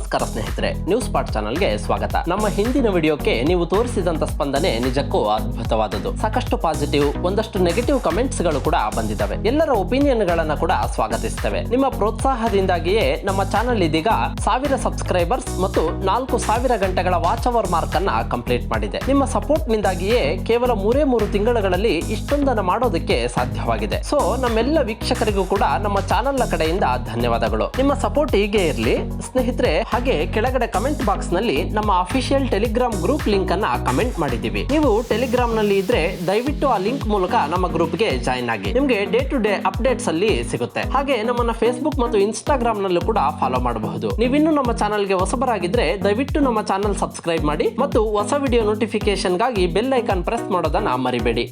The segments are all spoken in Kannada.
ನಮಸ್ಕಾರ ಸ್ನೇಹಿತರೆ, ನ್ಯೂಸ್ಪಾಟ್ ಚಾನಲ್ಗೆ ಸ್ವಾಗತ. ನಮ್ಮ ಹಿಂದಿನ ವಿಡಿಯೋಕ್ಕೆ ನೀವು ತೋರಿಸಿದಂತ ಸ್ಪಂದನೆ ನಿಜಕ್ಕೂ ಅದ್ಭುತವಾದದ್ದು. ಸಾಕಷ್ಟು ಪಾಸಿಟಿವ್, ಒಂದಷ್ಟು ನೆಗೆಟಿವ್ ಕಮೆಂಟ್ಸ್ ಗಳು ಕೂಡ ಬಂದಿದ್ದಾವೆ. ಎಲ್ಲರ ಒಪಿನಿಯನ್ ಗಳನ್ನ ಕೂಡ ಸ್ವಾಗತಿಸ್ತೇವೆ. ನಿಮ್ಮ ಪ್ರೋತ್ಸಾಹದಿಂದಾಗಿಯೇ ನಮ್ಮ ಚಾನಲ್ ಇದೀಗ 1000 ಸಬ್ಸ್ಕ್ರೈಬರ್ಸ್ ಮತ್ತು 4000 ಗಂಟೆಗಳ ವಾಚ್ ಅವರ್ ಮಾರ್ಕ್ ಅನ್ನ ಕಂಪ್ಲೀಟ್ ಮಾಡಿದೆ. ನಿಮ್ಮ ಸಪೋರ್ಟ್ ನಿಂದಾಗಿಯೇ ಕೇವಲ 3 ತಿಂಗಳುಗಳಲ್ಲಿ ಇಷ್ಟೊಂದನ್ನು ಮಾಡೋದಕ್ಕೆ ಸಾಧ್ಯವಾಗಿದೆ. ಸೊ ನಮ್ಮೆಲ್ಲ ವೀಕ್ಷಕರಿಗೂ ಕೂಡ ನಮ್ಮ ಚಾನಲ್ ನ ಕಡೆಯಿಂದ ಧನ್ಯವಾದಗಳು. ನಿಮ್ಮ ಸಪೋರ್ಟ್ ಹೀಗೆ ಇರಲಿ ಸ್ನೇಹಿತರೆ. ಹಾಗೆ ಕೆಳಗಡೆ ಕಮೆಂಟ್ ಬಾಕ್ಸ್ ನಲ್ಲಿ ನಮ್ಮ ಅಫಿಷಿಯಲ್ ಟೆಲಿಗ್ರಾಮ್ ಗ್ರೂಪ್ ಲಿಂಕ್ ಅನ್ನ ಕಮೆಂಟ್ ಮಾಡಿದ್ದೀವಿ. ನೀವು ಟೆಲಿಗ್ರಾಮ್ ನಲ್ಲಿ ಇದ್ರೆ ದಯವಿಟ್ಟು ಆ ಲಿಂಕ್ ಮೂಲಕ ನಮ್ಮ ಗ್ರೂಪ್ ಗೆ ಜಾಯಿನ್ ಆಗಿ. ನಿಮ್ಗೆ ಡೇ ಟು ಡೇ ಅಪ್ಡೇಟ್ಸ್ ಅಲ್ಲಿ ಸಿಗುತ್ತೆ. ಹಾಗೆ ನಮ್ಮನ್ನ ಫೇಸ್ಬುಕ್ ಮತ್ತು ಇನ್ಸ್ಟಾಗ್ರಾಮ್ ನಲ್ಲೂ ಕೂಡ ಫಾಲೋ ಮಾಡಬಹುದು. ನೀವಿನ್ನು ನಮ್ಮ ಚಾನಲ್ ಗೆ ಹೊಸಬರಾಗಿದ್ರೆ ದಯವಿಟ್ಟು ನಮ್ಮ ಚಾನಲ್ ಸಬ್ಸ್ಕ್ರೈಬ್ ಮಾಡಿ ಮತ್ತು ಹೊಸ ವಿಡಿಯೋ ನೋಟಿಫಿಕೇಶನ್ ಗಾಗಿ ಬೆಲ್ ಐಕಾನ್ ಪ್ರೆಸ್ ಮಾಡೋದನ್ನ ಮರಿಬೇಡಿ.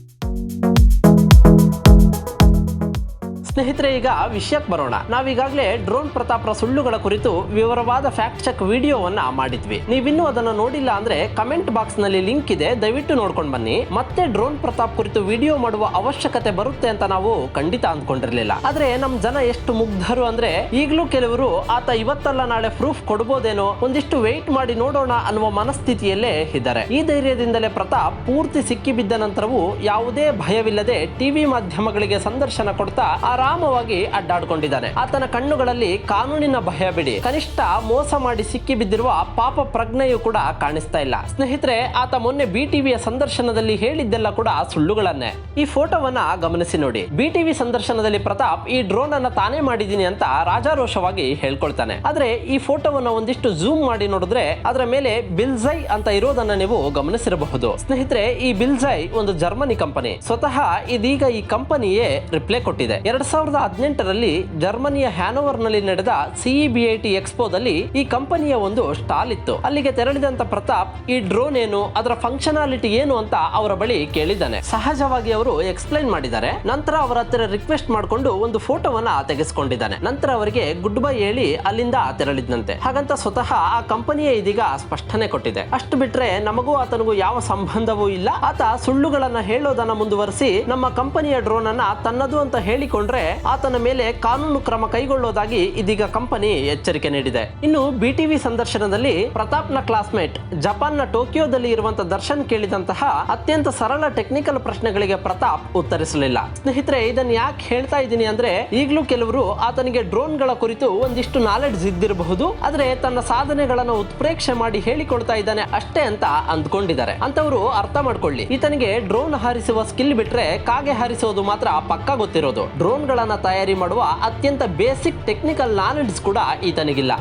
ಸ್ನೇಹಿತರೆ, ಈಗ ವಿಷಯಕ್ಕೆ ಬರೋಣ. ನಾವೀಗಾಗಲೇ ಡ್ರೋನ್ ಪ್ರತಾಪ್ರ ಸುಳ್ಳುಗಳ ಕುರಿತು ವಿವರವಾದ ಫ್ಯಾಕ್ಟ್ ಚೆಕ್ ವಿಡಿಯೋವನ್ನ ಮಾಡಿದ್ವಿ. ನೀವಿನ್ನೂ ಅದನ್ನು ನೋಡಿಲ್ಲ ಅಂದ್ರೆ ಕಮೆಂಟ್ ಬಾಕ್ಸ್ ನಲ್ಲಿ ಲಿಂಕ್ ಇದೆ, ದಯವಿಟ್ಟು ನೋಡ್ಕೊಂಡು ಬನ್ನಿ. ಮತ್ತೆ ಡ್ರೋನ್ ಪ್ರತಾಪ್ ಕುರಿತು ವಿಡಿಯೋ ಮಾಡುವ ಅವಶ್ಯಕತೆ ಬರುತ್ತೆ ಅಂತ ನಾವು ಖಂಡಿತ ಅಂದ್ಕೊಂಡಿರ್ಲಿಲ್ಲ. ಆದ್ರೆ ನಮ್ ಜನ ಎಷ್ಟು ಮುಗ್ಧರು ಅಂದ್ರೆ ಈಗಲೂ ಕೆಲವರು ಆತ ಇವತ್ತಲ್ಲ ನಾಳೆ ಪ್ರೂಫ್ ಕೊಡ್ಬೋದೇನೋ, ಒಂದಿಷ್ಟು ವೆಯ್ಟ್ ಮಾಡಿ ನೋಡೋಣ ಅನ್ನುವ ಮನಸ್ಥಿತಿಯಲ್ಲೇ ಇದ್ದಾರೆ. ಈ ಧೈರ್ಯದಿಂದಲೇ ಪ್ರತಾಪ್ ಪೂರ್ತಿ ಸಿಕ್ಕಿಬಿದ್ದ ನಂತರವೂ ಯಾವುದೇ ಭಯವಿಲ್ಲದೆ ಟಿವಿ ಮಾಧ್ಯಮಗಳಿಗೆ ಸಂದರ್ಶನ ಕೊಡ್ತಾ ಆರಾಮವಾಗಿ ಅಡ್ಡಾಡ್ಕೊಂಡಿದ್ದಾನೆ. ಆತನ ಕಣ್ಣುಗಳಲ್ಲಿ ಕಾನೂನಿನ ಭಯ ಬಿಡಿ, ಕನಿಷ್ಠ ಮೋಸ ಮಾಡಿ ಸಿಕ್ಕಿ ಬಿದ್ದಿರುವ ಪಾಪ ಪ್ರಜ್ಞೆಯೂ ಕೂಡ ಕಾಣಿಸ್ತಾ ಇಲ್ಲ. ಸ್ನೇಹಿತರೆ, ಆತ ಮೊನ್ನೆ ಬಿಟಿವಿಯ ಸಂದರ್ಶನದಲ್ಲಿ ಹೇಳಿದ್ದೆಲ್ಲ ಕೂಡ ಸುಳ್ಳುಗಳನ್ನೇ. ಈ ಫೋಟೋವನ್ನ ಗಮನಿಸಿ ನೋಡಿ. ಬಿಟಿವಿ ಸಂದರ್ಶನದಲ್ಲಿ ಪ್ರತಾಪ್ ಈ ಡ್ರೋನ್ ಅನ್ನ ತಾನೇ ಮಾಡಿದೀನಿ ಅಂತ ರಾಜಾರೋಷವಾಗಿ ಹೇಳ್ಕೊಳ್ತಾನೆ. ಆದ್ರೆ ಈ ಫೋಟೋವನ್ನ ಒಂದಿಷ್ಟು ಜೂಮ್ ಮಾಡಿ ನೋಡಿದ್ರೆ ಅದರ ಮೇಲೆ ಬಿಲ್ಝೈ ಅಂತ ಇರೋದನ್ನ ನೀವು ಗಮನಿಸಿರಬಹುದು. ಸ್ನೇಹಿತರೆ, ಈ ಬಿಲ್ಝೈ ಒಂದು ಜರ್ಮನಿ ಕಂಪನಿ. ಸ್ವತಃ ಇದೀಗ ಈ ಕಂಪನಿಯೇ ರಿಪ್ಲೈ ಕೊಟ್ಟಿದೆ. 2018ರಲ್ಲಿ ಜರ್ಮನಿಯ ಹ್ಯಾನೋವರ್ ನಲ್ಲಿ ನಡೆದ CEBIT ಎಕ್ಸ್ಪೋದಲ್ಲಿ ಈ ಕಂಪನಿಯ ಒಂದು ಸ್ಟಾಲ್ ಇತ್ತು. ಅಲ್ಲಿಗೆ ತೆರಳಿದಂತ ಪ್ರತಾಪ್ ಈ ಡ್ರೋನ್ ಏನು, ಅದರ ಫಂಕ್ಷನಾಲಿಟಿ ಏನು ಅಂತ ಅವರ ಬಳಿ ಕೇಳಿದ್ದಾನೆ. ಸಹಜವಾಗಿ ಅವರು ಎಕ್ಸ್ಪ್ಲೈನ್ ಮಾಡಿದ್ದಾರೆ. ನಂತರ ಅವರ ಹತ್ತಿರ ರಿಕ್ವೆಸ್ಟ್ ಮಾಡಿಕೊಂಡು ಒಂದು ಫೋಟೋವನ್ನ ತೆಗೆಸಿಕೊಂಡಿದ್ದಾನೆ. ನಂತರ ಅವರಿಗೆ ಗುಡ್ ಬೈ ಹೇಳಿ ಅಲ್ಲಿಂದ ತೆರಳಿದಂತೆ. ಹಾಗಂತ ಸ್ವತಃ ಆ ಕಂಪನಿಯೇ ಇದೀಗ ಸ್ಪಷ್ಟನೆ ಕೊಟ್ಟಿದೆ. ಅಷ್ಟು ಬಿಟ್ರೆ ನಮಗೂ ಆತನಿಗೂ ಯಾವ ಸಂಬಂಧವೂ ಇಲ್ಲ. ಆತ ಸುಳ್ಳುಗಳನ್ನ ಹೇಳೋದನ್ನ ಮುಂದುವರಿಸಿ ನಮ್ಮ ಕಂಪನಿಯ ಡ್ರೋನ್ ಅನ್ನ ತನ್ನದು ಅಂತ ಹೇಳಿಕೊಂಡ್ರೆ ಆತನ ಮೇಲೆ ಕಾನೂನು ಕ್ರಮ ಕೈಗೊಳ್ಳೋದಾಗಿ ಇದೀಗ ಕಂಪನಿ ಎಚ್ಚರಿಕೆ ನೀಡಿದೆ. ಇನ್ನು ಬಿಟಿವಿ ಸಂದರ್ಶನದಲ್ಲಿ ಪ್ರತಾಪ್ನ ಕ್ಲಾಸ್ಮೇಟ್ ಜಪಾನ್ನ ಟೋಕಿಯೋದಲ್ಲಿ ಇರುವಂತಹ ದರ್ಶನ್ ಕೇಳಿದಂತಹ ಅತ್ಯಂತ ಸರಳ ಟೆಕ್ನಿಕಲ್ ಪ್ರಶ್ನೆಗಳಿಗೆ ಪ್ರತಾಪ್ ಉತ್ತರಿಸಲಿಲ್ಲ. ಸ್ನೇಹಿತರೆ, ಇದನ್ನ ಯಾಕೆ ಹೇಳ್ತಾ ಇದ್ದೀನಿ ಅಂದ್ರೆ ಈಗಲೂ ಕೆಲವರು ಆತನಿಗೆ ಡ್ರೋನ್ಗಳ ಕುರಿತು ಒಂದಿಷ್ಟು ನಾಲೆಡ್ಜ್ ಇದ್ದಿರಬಹುದು, ಆದ್ರೆ ತನ್ನ ಸಾಧನೆಗಳನ್ನು ಉತ್ಪ್ರೇಕ್ಷೆ ಮಾಡಿ ಹೇಳಿಕೊಳ್ತಾ ಇದ್ದಾನೆ ಅಷ್ಟೇ ಅಂತ ಅಂದ್ಕೊಂಡಿದ್ದಾರೆ. ಅಂತವರು ಅರ್ಥ ಮಾಡ್ಕೊಳ್ಳಿ, ಈತನಿಗೆ ಡ್ರೋನ್ ಹಾರಿಸುವ ಸ್ಕಿಲ್ ಬಿಟ್ರೆ ಕಾಗೆ ಹಾರಿಸೋದು ಮಾತ್ರ ಪಕ್ಕಾ ಗೊತ್ತಿರೋದು. ಡ್ರೋನ್ ಗಳನ್ನ ತಯಾರಿ ಮಾಡುವ ಅತ್ಯಂತ ಬೇಸಿಕ್ ಟೆಕ್ನಿಕಲ್ ನಾಲೆಡ್ಜ್ ಕೂಡ ಈತನಿಗಿಲ್ಲ.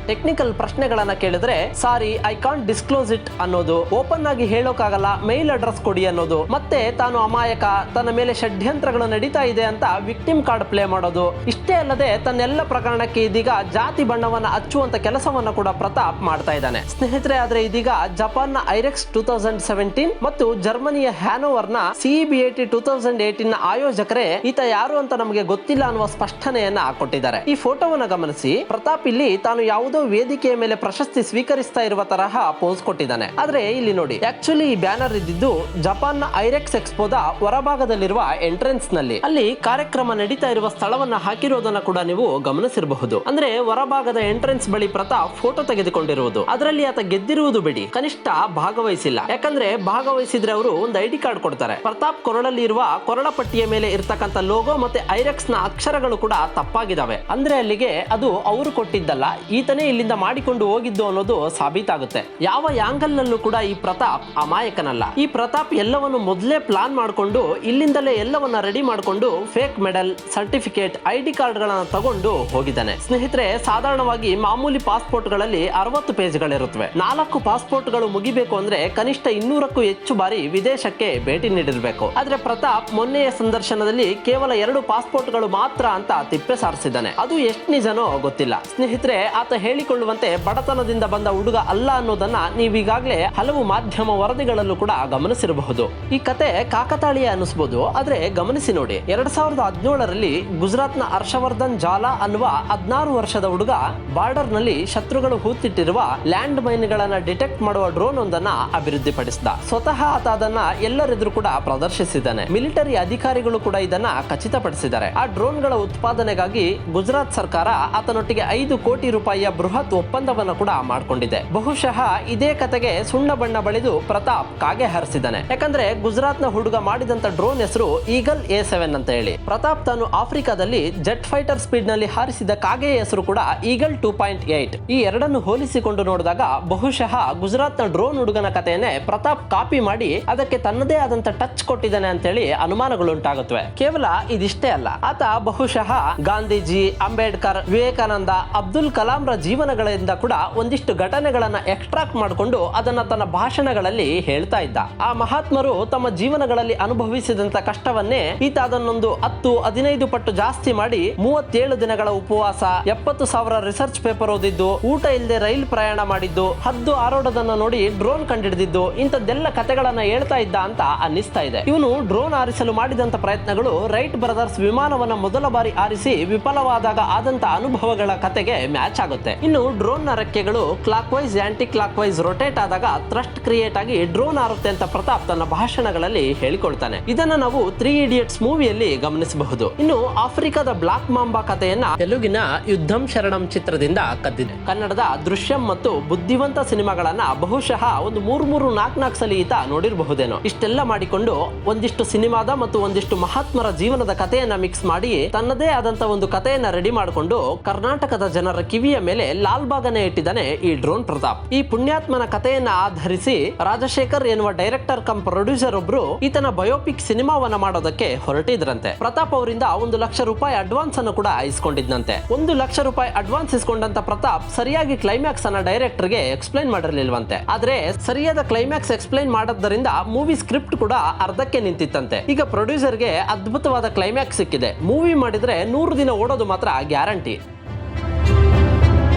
ಟೆಕ್ನಿಕಲ್ ಪ್ರಶ್ನೆಗಳನ್ನ ಕೇಳಿದ್ರೆ sorry I can't disclose it ಅನ್ನೋದು, ಓಪನ್ ಆಗಿ ಹೇಳೋಕ್ಕಾಗಲ್ಲ, ಮೇಲ್ ಅಡ್ರೆಸ್ ಕೊಡಿ ಅನ್ನೋದು, ಮತ್ತೆ ತಾನು ಅಮಾಯಕ, ತನ್ನ ಮೇಲೆ ಷಡ್ಯಂತ್ರಗಳು ನಡೀತಾ ಇದೆ ಅಂತ ವಿಕ್ಟಿಮ್ ಕಾರ್ಡ್ ಪ್ಲೇ ಮಾಡೋದು. ಇಷ್ಟೇ ಅಲ್ಲದೆ ತನ್ನೆಲ್ಲ ಪ್ರಕರಣಕ್ಕೆ ಇದೀಗ ಜಾತಿ ಬಣ್ಣವನ್ನ ಹಚ್ಚುವಂತ ಕೆಲಸವನ್ನ ಕೂಡ ಪ್ರತಾಪ್ ಮಾಡ್ತಾ ಇದ್ದಾನೆ. ಸ್ನೇಹಿತರೆ, ಆದ್ರೆ ಇದೀಗ ಜಪಾನ್ನ ಐರೆಕ್ಸ್ 2017 ಮತ್ತು ಜರ್ಮನಿಯ ಹ್ಯಾನೋವರ್ ನ CEBIT 2018 ನ ಆಯೋಜಕರೇ ಈತ ಯಾರು ಅಂತ ನಮಗೆ ಗೊತ್ತಿಲ್ಲ ಅನ್ನುವ ಸ್ಪಷ್ಟನೆಯನ್ನ ಕೊಟ್ಟಿದ್ದಾರೆ. ಈ ಫೋಟೋವನ್ನ ಗಮನಿಸಿ. ಪ್ರತಾಪ್ ಇಲ್ಲಿ ತಾನು ಯಾವುದೋ ವೇದಿಕೆಯ ಮೇಲೆ ಪ್ರಶಸ್ತಿ ಸ್ವೀಕರಿಸ್ತಾ ಇರುವ ತರಹ ಪೋಸ್ ಕೊಟ್ಟಿದ್ದಾನೆ. ಆದ್ರೆ ಇಲ್ಲಿ ನೋಡಿ, ಆಕ್ಚುಲಿ ಈ ಬ್ಯಾನರ್ ಇದ್ದಿದ್ದು ಜಪಾನ್ನ ಐರೆಕ್ಸ್ ಎಕ್ಸ್ಪೋದ ಹೊರಭಾಗದಲ್ಲಿರುವ ಎಂಟ್ರೆನ್ಸ್ ನಲ್ಲಿ. ಅಲ್ಲಿ ಕಾರ್ಯಕ್ರಮ ನಡೀತಾ ಇರುವ ಸ್ಥಳವನ್ನ ಹಾಕಿರೋದನ್ನ ಕೂಡ ನೀವು ಗಮನಿಸಿರಬಹುದು. ಅಂದ್ರೆ ಹೊರಭಾಗದ ಎಂಟ್ರೆನ್ಸ್ ಬಳಿ ಪ್ರತಾಪ್ ಫೋಟೋ ತೆಗೆದುಕೊಂಡಿರುವುದು. ಅದರಲ್ಲಿ ಆತ ಗೆದ್ದಿರುವುದು ಬಿಡಿ, ಕನಿಷ್ಠ ಭಾಗವಹಿಸಿಲ್ಲ. ಯಾಕಂದ್ರೆ ಭಾಗವಹಿಸಿದ್ರೆ ಅವರು ಒಂದು ID ಕಾರ್ಡ್ ಕೊಡ್ತಾರೆ. ಪ್ರತಾಪ್ ಕೊರಳಲ್ಲಿ ಇರುವ ಕೊರಳ ಪಟ್ಟಿಯ ಮೇಲೆ ಇರ್ತಕ್ಕಂಥ ಲೋಗೋ ಮತ್ತೆ ಐರೆಕ್ಸ್ ನ ಅಕ್ಷರಗಳು ಕೂಡ ತಪ್ಪಾಗಿದ್ದಾವೆ. ಅಂದ್ರೆ ಅಲ್ಲಿಗೆ ಅದು ಅವರು ಕೊಟ್ಟಿದ್ದಲ್ಲ, ಈತನೇ ಇಲ್ಲಿಂದ ಮಾಡಿಕೊಂಡು ಹೋಗಿದ್ದು ಅನ್ನೋದು ಸಾಬೀತಾಗುತ್ತೆ. ಯಾವ ಯಾಂಗಲ್ ನಲ್ಲೂ ಕೂಡ ಈ ಪ್ರತಾಪ್ ಅಮಾಯಕನಲ್ಲ. ಈ ಪ್ರತಾಪ್ ಎಲ್ಲವನ್ನು ಮೊದಲೇ ಪ್ಲಾನ್ ಮಾಡಿಕೊಂಡು ಇಲ್ಲಿಂದಲೇ ಎಲ್ಲವನ್ನ ರೆಡಿ ಮಾಡಿಕೊಂಡು fake medal, certificate, ID card ಗಳನ್ನ ತಗೊಂಡು ಹೋಗಿದ್ದಾನೆ. ಸ್ನೇಹಿತರೆ, ಸಾಧಾರಣವಾಗಿ ಮಾಮೂಲಿ ಪಾಸ್ಪೋರ್ಟ್ ಗಳಲ್ಲಿ 60 ಪೇಜ್ಗಳಿರುತ್ತವೆ. 4 ಪಾಸ್ಪೋರ್ಟ್ ಗಳು ಮುಗಿಬೇಕು ಅಂದ್ರೆ ಕನಿಷ್ಠ 200ಕ್ಕೂ ಹೆಚ್ಚು ಬಾರಿ ವಿದೇಶಕ್ಕೆ ಭೇಟಿ ನೀಡಿರಬೇಕು. ಆದ್ರೆ ಪ್ರತಾಪ್ ಮೊನ್ನೆಯ ಸಂದರ್ಶನದಲ್ಲಿ ಕೇವಲ 2 ಪಾಸ್ಪೋರ್ಟ್ ಗಳು ಮಾತ್ರ ಅಂತ ತಿಪ್ಪೆ ಸಾರಿಸಿದ್ದಾನೆ. ಅದು ಎಷ್ಟು ನಿಜನೋ ಗೊತ್ತಿಲ್ಲ. ಸ್ನೇಹಿತರೆ, ಆತ ಹೇಳಿಕೊಳ್ಳುವಂತೆ ಬಡತನದಿಂದ ಬಂದ ಹುಡುಗ ಅಲ್ಲ ಅನ್ನೋದನ್ನ ನೀವೀಗಾಗಲೇ ಹಲವು ಮಾಧ್ಯಮ ವರದಿಗಳಲ್ಲೂ ಕೂಡ ಗಮನಿಸಿರಬಹುದು. ಈ ಕತೆ ಕಾಕತಾಳೀಯ ಅನಿಸಬಹುದು, ಆದ್ರೆ ಗಮನಿಸಿ ನೋಡಿ. 2017ರಲ್ಲಿ ಗುಜರಾತ್ನ ಹರ್ಷವರ್ಧನ್ ಜಾಲಾ ಅನ್ನುವ 16 ವರ್ಷದ ಹುಡುಗ ಬಾರ್ಡರ್ ನಲ್ಲಿ ಶತ್ರುಗಳು ಹೂತಿಟ್ಟಿರುವ ಲ್ಯಾಂಡ್ ಮೈನ್ ಗಳನ್ನ ಡಿಟೆಕ್ಟ್ ಮಾಡುವ ಡ್ರೋನ್ ಒಂದನ್ನ ಅಭಿವೃದ್ಧಿಪಡಿಸಿದ. ಸ್ವತಃ ಆತ ಅದನ್ನ ಎಲ್ಲರೆದುರು ಕೂಡ ಪ್ರದರ್ಶಿಸಿದ್ದಾನೆ. ಮಿಲಿಟರಿ ಅಧಿಕಾರಿಗಳು ಕೂಡ ಇದನ್ನ ಖಚಿತಪಡಿಸಿದ್ದಾರೆ. ಆ ಡ್ರೋನ್ ಗಳ ಉತ್ಪಾದನೆಗಾಗಿ ಗುಜರಾತ್ ಸರ್ಕಾರ ಆತನೊಟ್ಟಿಗೆ 5 ಕೋಟಿ ರೂಪಾಯಿಯ ಬೃಹತ್ ಒಪ್ಪಂದವನ್ನು ಕೂಡ ಮಾಡಿಕೊಂಡಿದೆ. ಬಹುಶಃ ಇದೇ ಕತೆಗೆ ಸುಣ್ಣ ಬಣ್ಣ ಬಳಿದು ಪ್ರತಾಪ್ ಕಾಗೆ ಹಾರಿಸಿದ್ದಾನೆ. ಯಾಕಂದ್ರೆ ಗುಜರಾತ್ ನ ಹುಡುಗ ಮಾಡಿದಂತ ಡ್ರೋನ್ ಹೆಸರು ಈಗಲ್ A7 ಅಂತ ಹೇಳಿ. ಪ್ರತಾಪ್ ತಾನು ಆಫ್ರಿಕಾದಲ್ಲಿ ಜೆಟ್ ಫೈಟರ್ ಸ್ಪೀಡ್ ನಲ್ಲಿ ಹಾರಿಸಿದ ಕಾಗೆಯ ಹೆಸರು ಕೂಡ ಈಗಲ್ 2.8. ಈ ಎರಡನ್ನು ಹೋಲಿಸಿಕೊಂಡು ನೋಡಿದಾಗ ಬಹುಶಃ ಗುಜರಾತ್ ನ ಡ್ರೋನ್ ಹುಡುಗನ ಕಥೆಯನ್ನೇ ಪ್ರತಾಪ್ ಕಾಪಿ ಮಾಡಿ ಅದಕ್ಕೆ ತನ್ನದೇ ಆದಂತ ಟಚ್ ಕೊಟ್ಟಿದ್ದಾನೆ ಅಂತೇಳಿ ಅನುಮಾನಗಳು ಉಂಟಾಗುತ್ತವೆ. ಕೇವಲ ಇದಿಷ್ಟೇ ಅಲ್ಲ, ಆತ ಬಹುಶಃ ಗಾಂಧೀಜಿ, ಅಂಬೇಡ್ಕರ್, ವಿವೇಕಾನಂದ, ಅಬ್ದುಲ್ ಕಲಾಂರ ಜೀವನಗಳಿಂದ ಕೂಡ ಒಂದಿಷ್ಟು ಘಟನೆಗಳನ್ನ ಎಕ್ಸ್ಟ್ರಾಕ್ಟ್ ಮಾಡಿಕೊಂಡು ಅದನ್ನ ತನ್ನ ಭಾಷಣಗಳಲ್ಲಿ ಹೇಳ್ತಾ ಇದ್ದ. ಆ ಮಹಾತ್ಮರು ತಮ್ಮ ಜೀವನಗಳಲ್ಲಿ ಅನುಭವಿಸಿದಂತ ಕಷ್ಟವನ್ನೇ ಈತ ಅದನ್ನೊಂದು 10-15 ಪಟ್ಟು ಜಾಸ್ತಿ ಮಾಡಿ 37 ದಿನಗಳ ಉಪವಾಸ, 70,000 ರಿಸರ್ಚ್ ಪೇಪರ್ ಓದಿದ್ದು, ಊಟ ಇಲ್ಲದೆ ರೈಲ್ ಪ್ರಯಾಣ ಮಾಡಿದ್ದು, ಹದ್ದು ಆರೋಡೋದನ್ನ ನೋಡಿ ಡ್ರೋನ್ ಕಂಡಿಡಿದಿದ್ದು, ಇಂಥದ್ದೆಲ್ಲ ಕಥೆಗಳನ್ನ ಹೇಳ್ತಾ ಇದ್ದ ಅಂತ ಅನ್ನಿಸ್ತಾ ಇದೆ. ಇವನು ಡ್ರೋನ್ ಹಾರಿಸಲು ಮಾಡಿದಂತ ಪ್ರಯತ್ನಗಳು ರೈಟ್ ಬ್ರದರ್ಸ್ ವಿಮಾನವನ್ನ ಮೊದಲ ಬಾರಿ ಹಾರಿಸಿ ವಿಫಲವಾದಾಗ ಆದಂತ ಅನುಭವಗಳ ಕತೆಗೆ ಮ್ಯಾಚ್ ಆಗುತ್ತೆ. ಇನ್ನು ಡ್ರೋನ್ ನ ರೆಕ್ಕೆಗಳು clockwise anticlockwise rotate ಆದಾಗ ಥ್ರಸ್ಟ್ ಕ್ರಿಯೇಟ್ ಆಗಿ ಡ್ರೋನ್ ಹಾರುತ್ತೆ ಅಂತ ಪ್ರತಾಪ್ ತನ್ನ ಭಾಷಣಗಳಲ್ಲಿ ಹೇಳಿಕೊಳ್ತಾನೆ. ಇದನ್ನ ನಾವು 3 Idiots ಮೂವಿಯಲ್ಲಿ ಗಮನಿಸಬಹುದು. ಇನ್ನು ಆಫ್ರಿಕಾದ ಬ್ಲಾಕ್ ಮಾಂಬಾ ಕಥೆಯನ್ನ ತೆಲುಗಿನ ಯುದ್ಧಂ ಶರಣಂ ಚಿತ್ರದಿಂದ ಕದ್ದಿದೆ. ಕನ್ನಡದ ದೃಶ್ಯಂ ಮತ್ತು ಬುದ್ಧಿವಂತ ಸಿನಿಮಾಗಳನ್ನ ಬಹುಶಃ ಒಂದು 3-4 ಸಲ ಈತ ನೋಡಿರಬಹುದೇನೋ. ಇಷ್ಟೆಲ್ಲ ಮಾಡಿಕೊಂಡು ಒಂದಿಷ್ಟು ಸಿನಿಮಾದ ಮತ್ತು ಒಂದಿಷ್ಟು ಮಹಾತ್ಮರ ಜೀವನದ ಕಥೆಯನ್ನ ಮಿಕ್ಸ್ ಮಾಡಿ ತನ್ನದೇ ಆದಂತ ಒಂದು ಕಥೆಯನ್ನ ರೆಡಿ ಮಾಡಿಕೊಂಡು ಕರ್ನಾಟಕದ ಜನರ ಕಿವಿಯ ಮೇಲೆ ಲಾಲ್ ಬಾಗನೆ ಇಟ್ಟಿದ್ದಾನೆ ಈ ಡ್ರೋನ್ ಪ್ರತಾಪ್. ಈ ಪುಣ್ಯಾತ್ಮನ ಕಥೆಯನ್ನ ಆಧರಿಸಿ ರಾಜಶೇಖರ್ ಎನ್ನುವ ಡೈರೆಕ್ಟರ್ ಕಮ್ ಪ್ರೊಡ್ಯೂಸರ್ ಒಬ್ರು ಈತನ ಬಯೋಪಿಕ್ ಸಿನಿಮಾವನ್ನ ಮಾಡೋದಕ್ಕೆ ಹೊರಟಿದ್ರಂತೆ. ಪ್ರತಾಪ್ ಅವರಿಂದ 1 ಲಕ್ಷ ರೂಪಾಯಿ ಅಡ್ವಾನ್ಸ್ ಅನ್ನು ಕೂಡ ಇಸ್ಕೊಂಡಿದ್ದಂತೆ. 1 ಲಕ್ಷ ರೂಪಾಯಿ ಅಡ್ವಾನ್ಸ್ ಇಸ್ಕೊಂಡಂತ ಪ್ರತಾಪ್ ಸರಿಯಾಗಿ ಕ್ಲೈಮ್ಯಾಕ್ಸ್ ಅನ್ನ ಡೈರೆಕ್ಟರ್ ಗೆ ಎಕ್ಸ್ಪ್ಲೈನ್ ಮಾಡಿರಲಿಲ್ವಂತೆ. ಆದ್ರೆ ಸರಿಯಾದ ಕ್ಲೈಮ್ಯಾಕ್ಸ್ ಎಕ್ಸ್ಪ್ಲೈನ್ ಮಾಡೋದ್ರಿಂದ ಮೂವಿ ಸ್ಕ್ರಿಪ್ಟ್ ಕೂಡ ಅರ್ಧಕ್ಕೆ ನಿಂತಿತ್ತಂತೆ. ಈಗ ಪ್ರೊಡ್ಯೂಸರ್ ಗೆ ಅದ್ಭುತವಾದ ಕ್ಲೈಮ್ಯಾಕ್ಸ್ ಸಿಕ್ಕಿದೆ. ಮೂವಿ ಮಾಡಿದ್ರೆ 100 ದಿನ ಓಡೋದು ಮಾತ್ರ ಗ್ಯಾರಂಟಿ.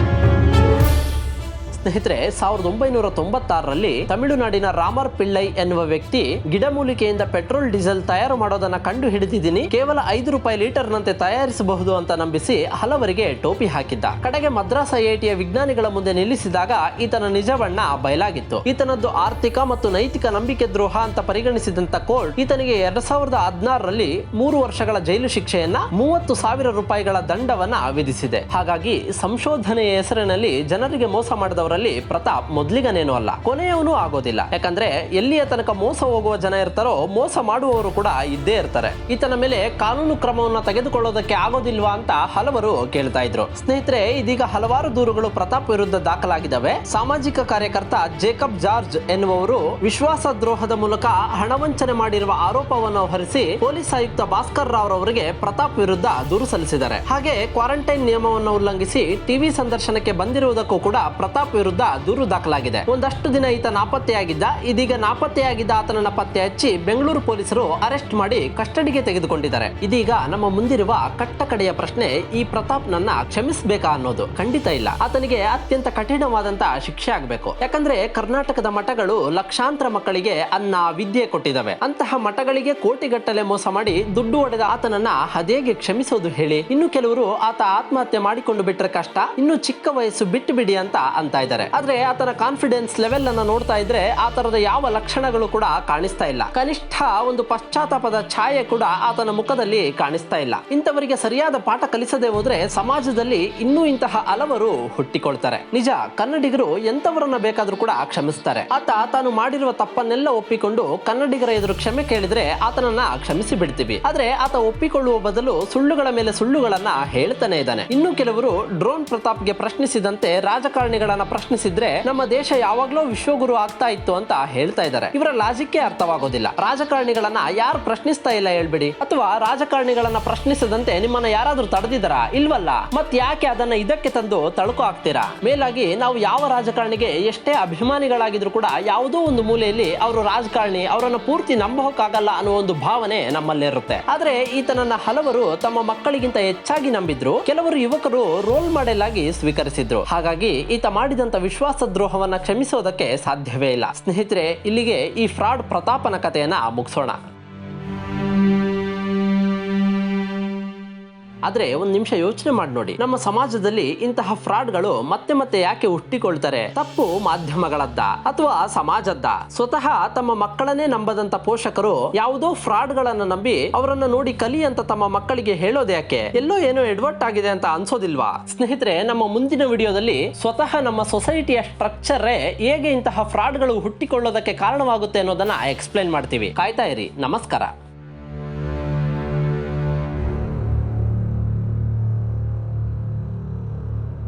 ಸ್ನೇಹಿತರೆ, 1996ರಲ್ಲಿ ತಮಿಳುನಾಡಿನ ರಾಮರ್ ಪಿಳ್ಳೈ ಎನ್ನುವ ವ್ಯಕ್ತಿ ಗಿಡಮೂಲಿಕೆಯಿಂದ ಪೆಟ್ರೋಲ್ ಡೀಸೆಲ್ ತಯಾರು ಮಾಡೋದನ್ನ ಕಂಡು ಹಿಡಿದಿದ್ದೀನಿ, ಕೇವಲ 5 ರೂಪಾಯಿ ಲೀಟರ್ ನಂತೆ ತಯಾರಿಸಬಹುದು ಅಂತ ನಂಬಿಸಿ ಹಲವರಿಗೆ ಟೋಪಿ ಹಾಕಿದ್ದ. ಕಡೆಗೆ ಮದ್ರಾಸ್ ಐಐಟಿಯ ವಿಜ್ಞಾನಿಗಳ ಮುಂದೆ ನಿಲ್ಲಿಸಿದಾಗ ಈತನ ನಿಜ ಬಣ್ಣ ಬಯಲಾಗಿತ್ತು. ಈತನದ್ದು ಆರ್ಥಿಕ ಮತ್ತು ನೈತಿಕ ನಂಬಿಕೆ ದ್ರೋಹ ಅಂತ ಪರಿಗಣಿಸಿದಂತ ಕೋರ್ಟ್ ಈತನಿಗೆ 2016ರಲ್ಲಿ 3 ವರ್ಷಗಳ ಜೈಲು ಶಿಕ್ಷೆಯನ್ನ 30,000 ರೂಪಾಯಿಗಳ ದಂಡವನ್ನ ವಿಧಿಸಿದೆ. ಹಾಗಾಗಿ ಸಂಶೋಧನೆಯ ಹೆಸರಿನಲ್ಲಿ ಜನರಿಗೆ ಮೋಸ ಮಾಡಿದವರು ಪ್ರತಾಪ್ ಮೊದಲಿಗನೇನೂ ಅಲ್ಲ, ಕೊನೆಯವನು ಆಗೋದಿಲ್ಲ. ಯಾಕಂದ್ರೆ ಎಲ್ಲಿಯ ತನಕ ಮೋಸ ಹೋಗುವ ಜನ ಇರ್ತಾರೋ ಮೋಸ ಮಾಡುವವರು ಕೂಡ ಇದ್ದೇ ಇರ್ತಾರೆ. ಈತನ ಮೇಲೆ ಕಾನೂನು ಕ್ರಮವನ್ನು ತೆಗೆದುಕೊಳ್ಳೋದಕ್ಕೆ ಆಗೋದಿಲ್ವಾ ಅಂತ ಹಲವರು ಕೇಳ್ತಾ ಇದ್ರು. ಸ್ನೇಹಿತರೆ, ಇದೀಗ ಹಲವಾರು ದೂರುಗಳು ಪ್ರತಾಪ್ ವಿರುದ್ಧ ದಾಖಲಾಗಿದ್ದಾವೆ. ಸಾಮಾಜಿಕ ಕಾರ್ಯಕರ್ತ ಜೇಕಬ್ ಜಾರ್ಜ್ ಎನ್ನುವವರು ವಿಶ್ವಾಸ ದ್ರೋಹದ ಮೂಲಕ ಹಣವಂಚನೆ ಮಾಡಿರುವ ಆರೋಪವನ್ನು ಹೊರಿಸಿ ಪೊಲೀಸ್ ಆಯುಕ್ತ ಭಾಸ್ಕರ್ ರಾವ್ ಅವರಿಗೆ ಪ್ರತಾಪ್ ವಿರುದ್ಧ ದೂರು ಸಲ್ಲಿಸಿದ್ದಾರೆ. ಹಾಗೆ ಕ್ವಾರಂಟೈನ್ ನಿಯಮವನ್ನು ಉಲ್ಲಂಘಿಸಿ ಟಿವಿ ಸಂದರ್ಶನಕ್ಕೆ ಬಂದಿರುವುದಕ್ಕೂ ಕೂಡ ಪ್ರತಾಪ್ ವಿರುದ್ಧ ದೂರು ದಾಖಲಾಗಿದೆ. ಒಂದಷ್ಟು ದಿನ ಈತ ನಾಪತ್ತೆಯಾಗಿದ್ದ. ಇದೀಗ ನಾಪತ್ತೆಯಾಗಿದ್ದ ಆತನನ್ನ ಪತ್ತೆ ಹಚ್ಚಿ ಬೆಂಗಳೂರು ಪೊಲೀಸರು ಅರೆಸ್ಟ್ ಮಾಡಿ ಕಸ್ಟಡಿಗೆ ತೆಗೆದುಕೊಂಡಿದ್ದಾರೆ. ಇದೀಗ ನಮ್ಮ ಮುಂದಿರುವ ಕಟ್ಟಕಡೆಯ ಪ್ರಶ್ನೆ, ಈ ಪ್ರತಾಪ್ ನನ್ನ ಕ್ಷಮಿಸಬೇಕಾ ಅನ್ನೋದು. ಖಂಡಿತ ಇಲ್ಲ. ಆತನಿಗೆ ಅತ್ಯಂತ ಕಠಿಣವಾದಂತಹ ಶಿಕ್ಷೆ ಆಗಬೇಕು. ಯಾಕಂದ್ರೆ ಕರ್ನಾಟಕದ ಮಠಗಳು ಲಕ್ಷಾಂತರ ಮಕ್ಕಳಿಗೆ ಅನ್ನ ವಿದ್ಯೆ ಕೊಟ್ಟಿದ್ದಾವೆ. ಅಂತಹ ಮಠಗಳಿಗೆ ಕೋಟಿಗಟ್ಟಲೆ ಮೋಸ ಮಾಡಿ ದುಡ್ಡು ಹೊಡೆದ ಆತನನ್ನ ಅದೇಗೆ ಕ್ಷಮಿಸೋದು ಹೇಳಿ? ಇನ್ನು ಕೆಲವರು ಆತ ಆತ್ಮಹತ್ಯೆ ಮಾಡಿಕೊಂಡು ಬಿಟ್ರೆ ಕಷ್ಟ, ಇನ್ನು ಚಿಕ್ಕ ವಯಸ್ಸು ಬಿಟ್ಟು ಬಿಡಿ ಅಂತ ಇದ್ದಾರೆ. ಆದ್ರೆ ಆತನ ಕಾನ್ಫಿಡೆನ್ಸ್ ಲೆವೆಲ್ ಅನ್ನ ನೋಡ್ತಾ ಇದ್ರೆ ಆ ತರದ ಯಾವ ಲಕ್ಷಣಗಳು ಕೂಡ ಕಾಣಿಸ್ತಾ ಇಲ್ಲ. ಕನಿಷ್ಠ ಒಂದು ಪಶ್ಚಾತ್ತಾಪದ ಛಾಯೆ ಕೂಡ ಆತನ ಮುಖದಲ್ಲಿ ಕಾಣಿಸ್ತಾ ಇಲ್ಲ. ಇಂಥವರಿಗೆ ಸರಿಯಾದ ಪಾಠ ಕಲಿಸದೆ ಹೋದ್ರೆ ಸಮಾಜದಲ್ಲಿ ಇನ್ನೂ ಇಂತಹ ಹಲವರು ಹುಟ್ಟಿಕೊಳ್ತಾರೆ. ನಿಜ, ಕನ್ನಡಿಗರು ಎಂತವರನ್ನ ಬೇಕಾದ್ರೂ ಕೂಡ ಕ್ಷಮಿಸ್ತಾರೆ. ಆತ ತಾನು ಮಾಡಿರುವ ತಪ್ಪನ್ನೆಲ್ಲ ಒಪ್ಪಿಕೊಂಡು ಕನ್ನಡಿಗರ ಎದುರು ಕ್ಷಮೆ ಕೇಳಿದ್ರೆ ಆತನನ್ನ ಕ್ಷಮಿಸಿ ಬಿಡ್ತೀವಿ. ಆದ್ರೆ ಆತ ಒಪ್ಪಿಕೊಳ್ಳುವ ಬದಲು ಸುಳ್ಳುಗಳ ಮೇಲೆ ಸುಳ್ಳುಗಳನ್ನ ಹೇಳ್ತಾನೆ ಇದ್ದಾನೆ. ಇನ್ನು ಕೆಲವರು ಡ್ರೋನ್ ಪ್ರತಾಪ್ಗೆ ಪ್ರಶ್ನಿಸಿದಂತೆ ರಾಜಕಾರಣಿಗಳನ್ನ ಪ್ರಶ್ನಿಸಿದ್ರೆ ನಮ್ಮ ದೇಶ ಯಾವಾಗ್ಲೂ ವಿಶ್ವಗುರು ಆಗ್ತಾ ಇತ್ತು ಅಂತ ಹೇಳ್ತಾ ಇದ್ದಾರೆ. ಇವರ ಲಾಜಿಕ್ಕೇ ಅರ್ಥವಾಗೋದಿಲ್ಲ. ರಾಜಕಾರಣಿಗಳನ್ನ ಯಾರು ಪ್ರಶ್ನಿಸ್ತಾ ಇಲ್ಲ ಹೇಳ್ಬಿಡಿ, ಅಥವಾ ರಾಜಕಾರಣಿಗಳನ್ನ ಪ್ರಶ್ನಿಸದಂತೆ ನಿಮ್ಮನ್ನ ಯಾರಾದ್ರೂ ತಡೆದಿದ್ದಾರಾ? ಇಲ್ವಲ್ಲ. ಮತ್ ಯಾಕೆ ಅದನ್ನ ಇದಕ್ಕೆ ತಂದು ತಳುಕು ಹಾಕ್ತೀರಾ? ಮೇಲಾಗಿ ನಾವು ಯಾವ ರಾಜಕಾರಣಿಗೆ ಎಷ್ಟೇ ಅಭಿಮಾನಿಗಳಾಗಿದ್ರು ಕೂಡ ಯಾವುದೋ ಒಂದು ಮೂಲೆಯಲ್ಲಿ ಅವರು ರಾಜಕಾರಣಿ, ಅವರನ್ನ ಪೂರ್ತಿ ನಂಬೋಕ್ಕಾಗಲ್ಲ ಅನ್ನೋ ಒಂದು ಭಾವನೆ ನಮ್ಮಲ್ಲಿರುತ್ತೆ. ಆದ್ರೆ ಈತನನ್ನ ಹಲವರು ತಮ್ಮ ಮಕ್ಕಳಿಗಿಂತ ಹೆಚ್ಚಾಗಿ ನಂಬಿದ್ರು. ಕೆಲವರು ಯುವಕರು ರೋಲ್ ಮಾಡೆಲ್ ಆಗಿ ಸ್ವೀಕರಿಸಿದ್ರು. ಹಾಗಾಗಿ ಈತ ಮಾಡಿದಂತ ವಿಶ್ವಾಸ ದ್ರೋಹವನ್ನ ಕ್ಷಮಿಸೋದಕ್ಕೆ ಸಾಧ್ಯವೇ ಇಲ್ಲ. ಸ್ನೇಹಿತರೆ, ಇಲ್ಲಿಗೆ ಈ ಫ್ರಾಡ್ ಪ್ರತಾಪನ ಕಥೆಯನ್ನ ಮುಗಿಸೋಣ. ಆದ್ರೆ ಒಂದ್ ನಿಮಿಷ ಯೋಚನೆ ಮಾಡಿ ನೋಡಿ, ನಮ್ಮ ಸಮಾಜದಲ್ಲಿ ಇಂತಹ ಫ್ರಾಡ್ಗಳು ಮತ್ತೆ ಮತ್ತೆ ಯಾಕೆ ಹುಟ್ಟಿಕೊಳ್ತಾರೆ? ತಪ್ಪು ಮಾಧ್ಯಮಗಳದ್ದ ಅಥವಾ ಸಮಾಜದ್ದ? ಸ್ವತಃ ತಮ್ಮ ಮಕ್ಕಳನ್ನೇ ನಂಬದಂತ ಪೋಷಕರು ಯಾವುದೋ ಫ್ರಾಡ್ ಗಳನ್ನ ನಂಬಿ ಅವರನ್ನ ನೋಡಿ ಕಲಿ ಅಂತ ತಮ್ಮ ಮಕ್ಕಳಿಗೆ ಹೇಳೋದು ಯಾಕೆ? ಎಲ್ಲೋ ಏನೋ ಎಡವಟ್ ಆಗಿದೆ ಅಂತ ಅನ್ಸೋದಿಲ್ವಾ? ಸ್ನೇಹಿತರೆ, ನಮ್ಮ ಮುಂದಿನ ವಿಡಿಯೋದಲ್ಲಿ ಸ್ವತಃ ನಮ್ಮ ಸೊಸೈಟಿಯ ಸ್ಟ್ರಕ್ಚರ್ ಹೇಗೆ ಇಂತಹ ಫ್ರಾಡ್ಗಳು ಹುಟ್ಟಿಕೊಳ್ಳೋದಕ್ಕೆ ಕಾರಣವಾಗುತ್ತೆ ಅನ್ನೋದನ್ನ ಎಕ್ಸ್ಪ್ಲೈನ್ ಮಾಡ್ತೀವಿ. ಕಾಯ್ತಾ ಇರಿ. ನಮಸ್ಕಾರ.